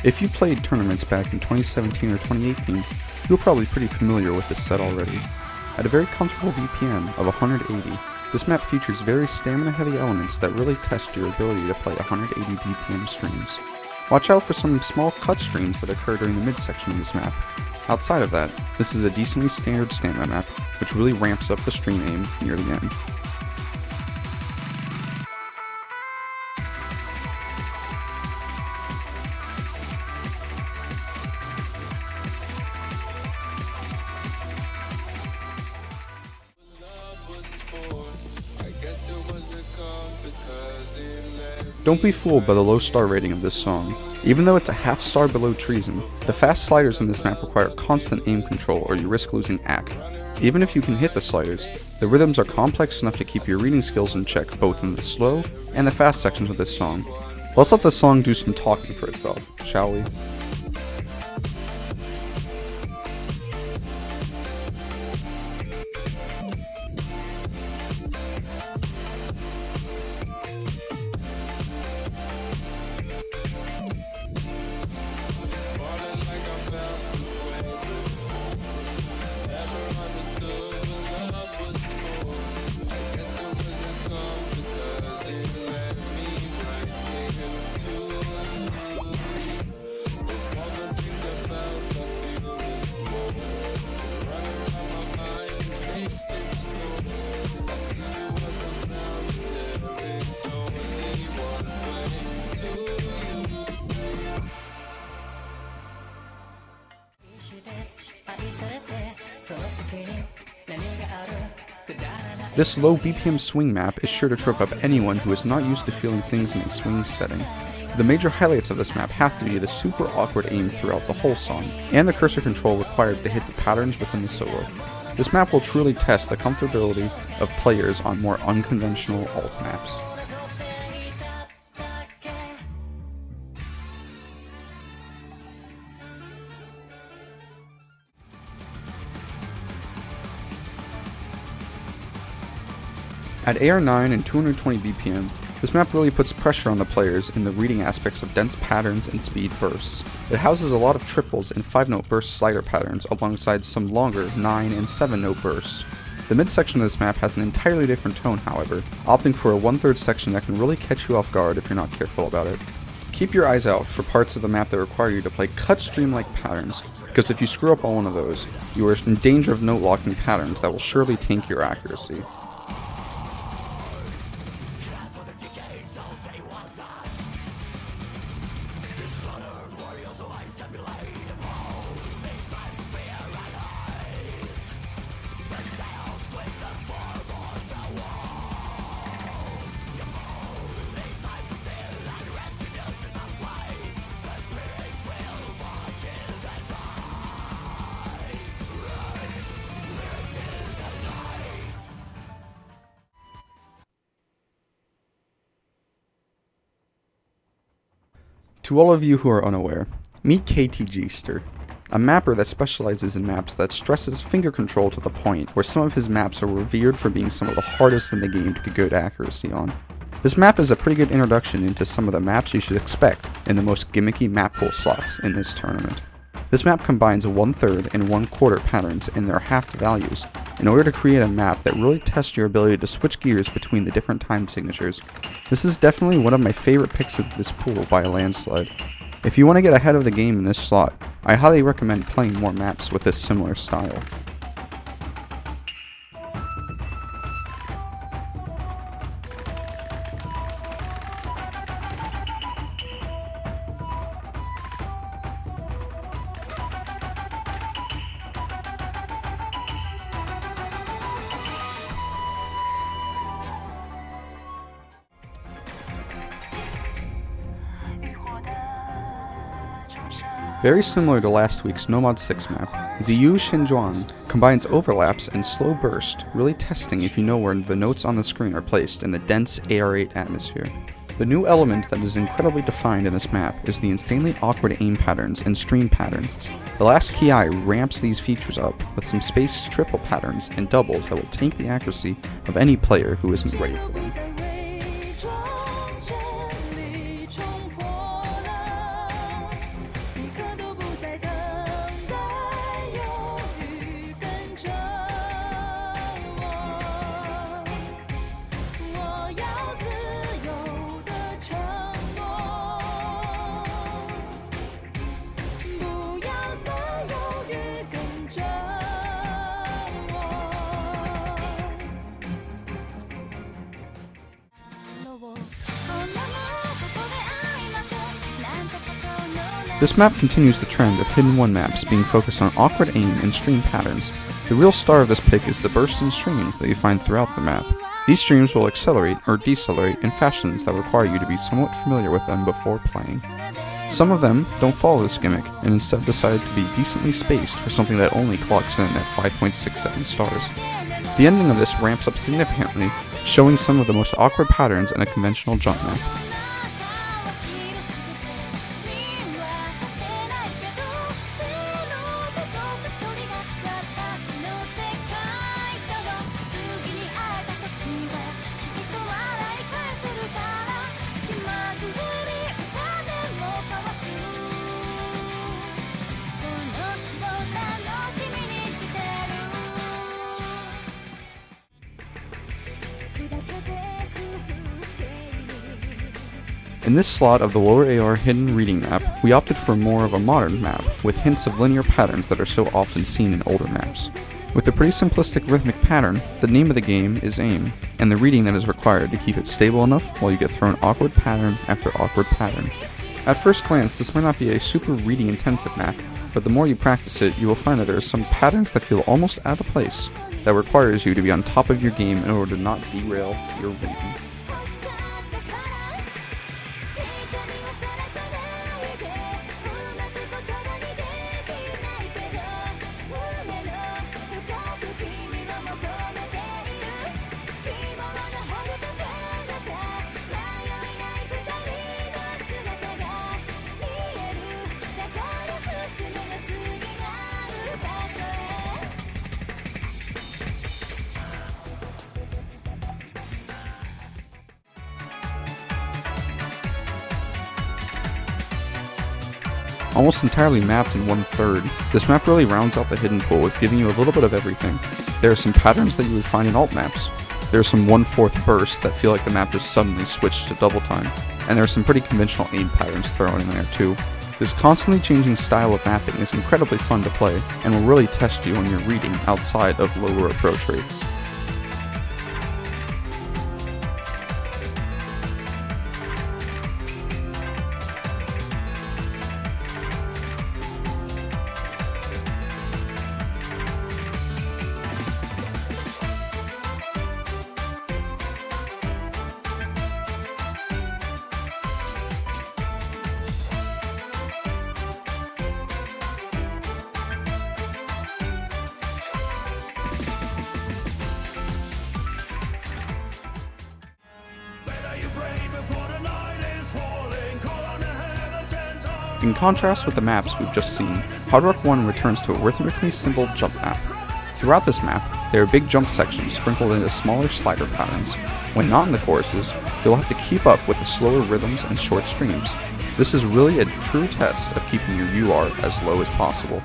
If you played tournaments back in 2017 or 2018, you're probably pretty familiar with this set already. At a very comfortable BPM of 180, this map features very stamina-heavy elements that really test your ability to play 180 BPM streams. Watch out for some small cut streams that occur during the midsection of this map. Outside of that, this is a decently standard stamina map, which really ramps up the stream aim near the end. Don't be fooled by the low star rating of this song. Even though it's a half star below Treason, the fast sliders in this map require constant aim control or you risk losing Acc. Even if you can hit the sliders, the rhythms are complex enough to keep your reading skills in check both in the slow and the fast sections of this song. Let's let the song do some talking for itself, shall we? This low BPM swing map is sure to trip up anyone who is not used to feeling things in a swing setting. The major highlights of this map have to be the super awkward aim throughout the whole song, and the cursor control required to hit the patterns within the solo. This map will truly test the comfortability of players on more unconventional alt maps. At AR9 and 220 BPM, this map really puts pressure on the players in the reading aspects of dense patterns and speed bursts. It houses a lot of triples and 5-note burst slider patterns alongside some longer 9 and 7-note bursts. The midsection of this map has an entirely different tone, however, opting for a 1/3 section that can really catch you off guard if you're not careful about it. Keep your eyes out for parts of the map that require you to play cut stream-like patterns, because if you screw up on one of those, you are in danger of note locking patterns that will surely tank your accuracy. To all of you who are unaware, meet KTGster, a mapper that specializes in maps that stresses finger control to the point where some of his maps are revered for being some of the hardest in the game to get good accuracy on. This map is a pretty good introduction into some of the maps you should expect in the most gimmicky Mappool slots in this tournament. This map combines 1/3 and 1/4 patterns in their halved values in order to create a map that really tests your ability to switch gears between the different time signatures. This is definitely one of my favorite picks of this pool by a landslide. If you want to get ahead of the game in this slot, I highly recommend playing more maps with this similar style. Very similar to last week's Nomad 6 map, Ziyu Shenjuan combines overlaps and slow burst, really testing if you know where the notes on the screen are placed in the dense AR8 atmosphere. The new element that is incredibly defined in this map is the insanely awkward aim patterns and stream patterns. The last key eye ramps these features up with some spaced triple patterns and doubles that will tank the accuracy of any player who isn't ready for them. This map continues the trend of Hidden 1 maps being focused on awkward aim and stream patterns. The real star of this pick is the bursts and streams that you find throughout the map. These streams will accelerate or decelerate in fashions that require you to be somewhat familiar with them before playing. Some of them don't follow this gimmick and instead decide to be decently spaced for something that only clocks in at 5.67 stars. The ending of this ramps up significantly, showing some of the most awkward patterns in a conventional jump map. In this slot of the lower AR hidden reading map, we opted for more of a modern map, with hints of linear patterns that are so often seen in older maps. With a pretty simplistic rhythmic pattern, the name of the game is aim, and the reading that is required to keep it stable enough while you get thrown awkward pattern after awkward pattern. At first glance, this might not be a super reading intensive map, but the more you practice it, you will find that there are some patterns that feel almost out of place, that requires you to be on top of your game in order to not derail your reading. Almost entirely mapped in 1/3, this map really rounds out the hidden pool with giving you a little bit of everything. There are some patterns that you would find in alt maps. There are some 1/4 bursts that feel like the map just suddenly switched to double time. And there are some pretty conventional aim patterns thrown in there too. This constantly changing style of mapping is incredibly fun to play, and will really test you on your reading outside of lower approach rates. In contrast with the maps we've just seen, Hard Rock 1 returns to a rhythmically simple jump map. Throughout this map, there are big jump sections sprinkled into smaller slider patterns. When not in the courses, you'll have to keep up with the slower rhythms and short streams. This is really a true test of keeping your UR as low as possible.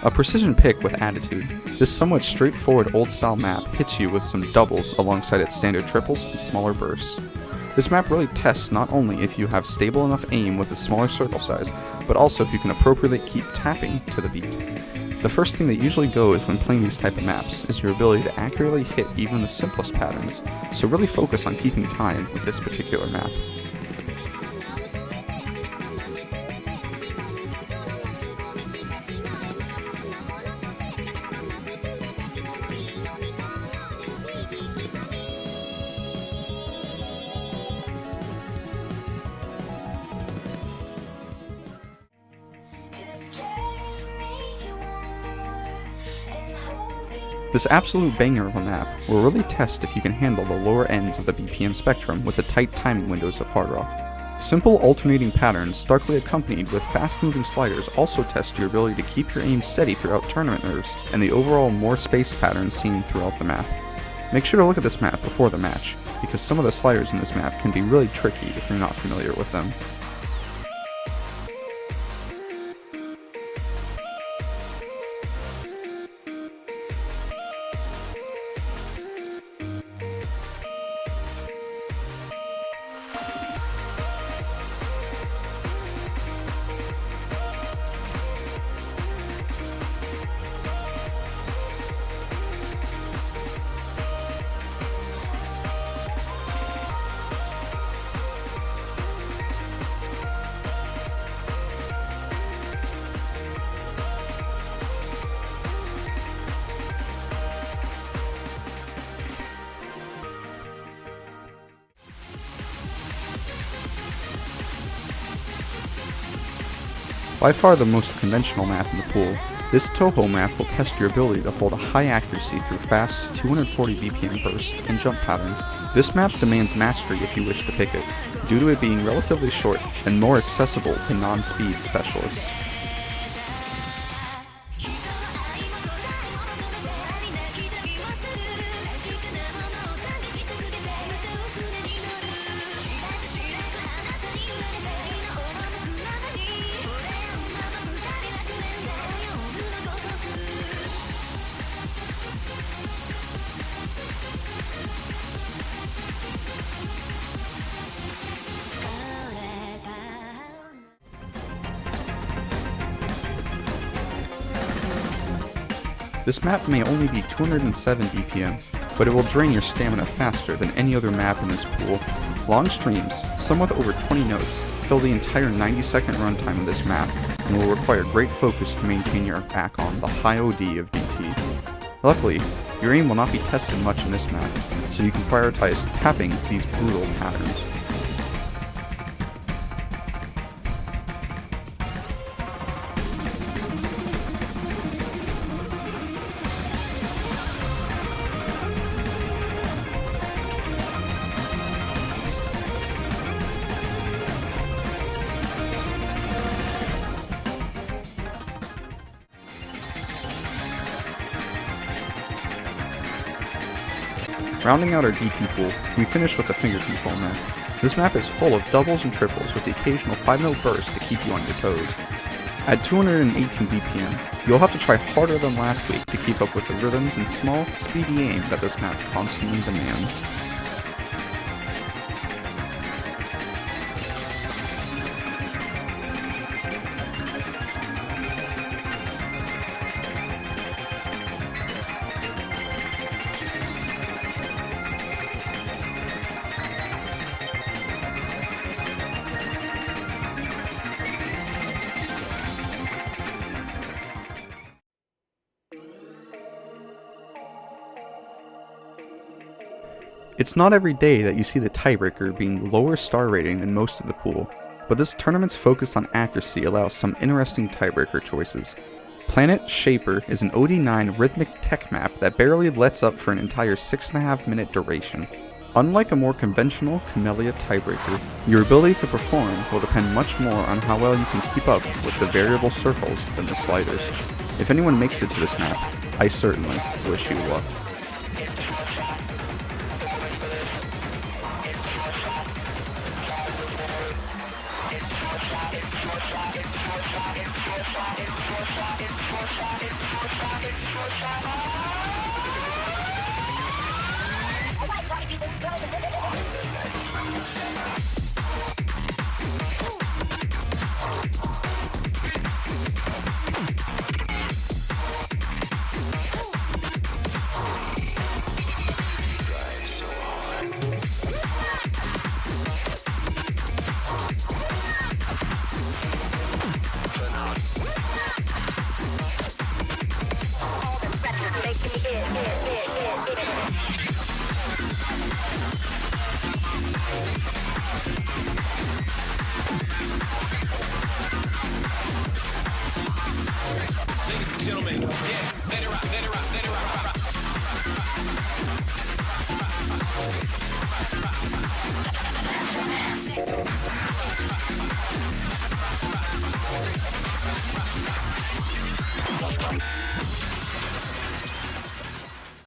A precision pick with attitude, this somewhat straightforward old-style map hits you with some doubles alongside its standard triples and smaller bursts. This map really tests not only if you have stable enough aim with a smaller circle size, but also if you can appropriately keep tapping to the beat. The first thing that usually goes when playing these type of maps is your ability to accurately hit even the simplest patterns, so really focus on keeping time with this particular map. This absolute banger of a map will really test if you can handle the lower ends of the BPM spectrum with the tight timing windows of Hard Rock. Simple alternating patterns starkly accompanied with fast-moving sliders also test your ability to keep your aim steady throughout tournament nerves and the overall more spaced patterns seen throughout the map. Make sure to look at this map before the match, because some of the sliders in this map can be really tricky if you're not familiar with them. By far the most conventional map in the pool, this Toho map will test your ability to hold a high accuracy through fast 240 BPM bursts and jump patterns. This map demands mastery if you wish to pick it, due to it being relatively short and more accessible to non-speed specialists. This map may only be 207 BPM, but it will drain your stamina faster than any other map in this pool. Long streams, some with over 20 notes, fill the entire 90-second runtime of this map, and will require great focus to maintain your back on the high OD of DT. Luckily, your aim will not be tested much in this map, so you can prioritize tapping these brutal patterns. Rounding out our DT pool, we finish with the finger control map. This map is full of doubles and triples with the occasional 5-note burst to keep you on your toes. At 218 BPM, you'll have to try harder than last week to keep up with the rhythms and small, speedy aim that this map constantly demands. It's not every day that you see the tiebreaker being lower star rating than most of the pool, but this tournament's focus on accuracy allows some interesting tiebreaker choices. Planet Shaper is an OD9 rhythmic tech map that barely lets up for an entire 6.5 minute duration. Unlike a more conventional Camellia tiebreaker, your ability to perform will depend much more on how well you can keep up with the variable circles than the sliders. If anyone makes it to this map, I certainly wish you luck.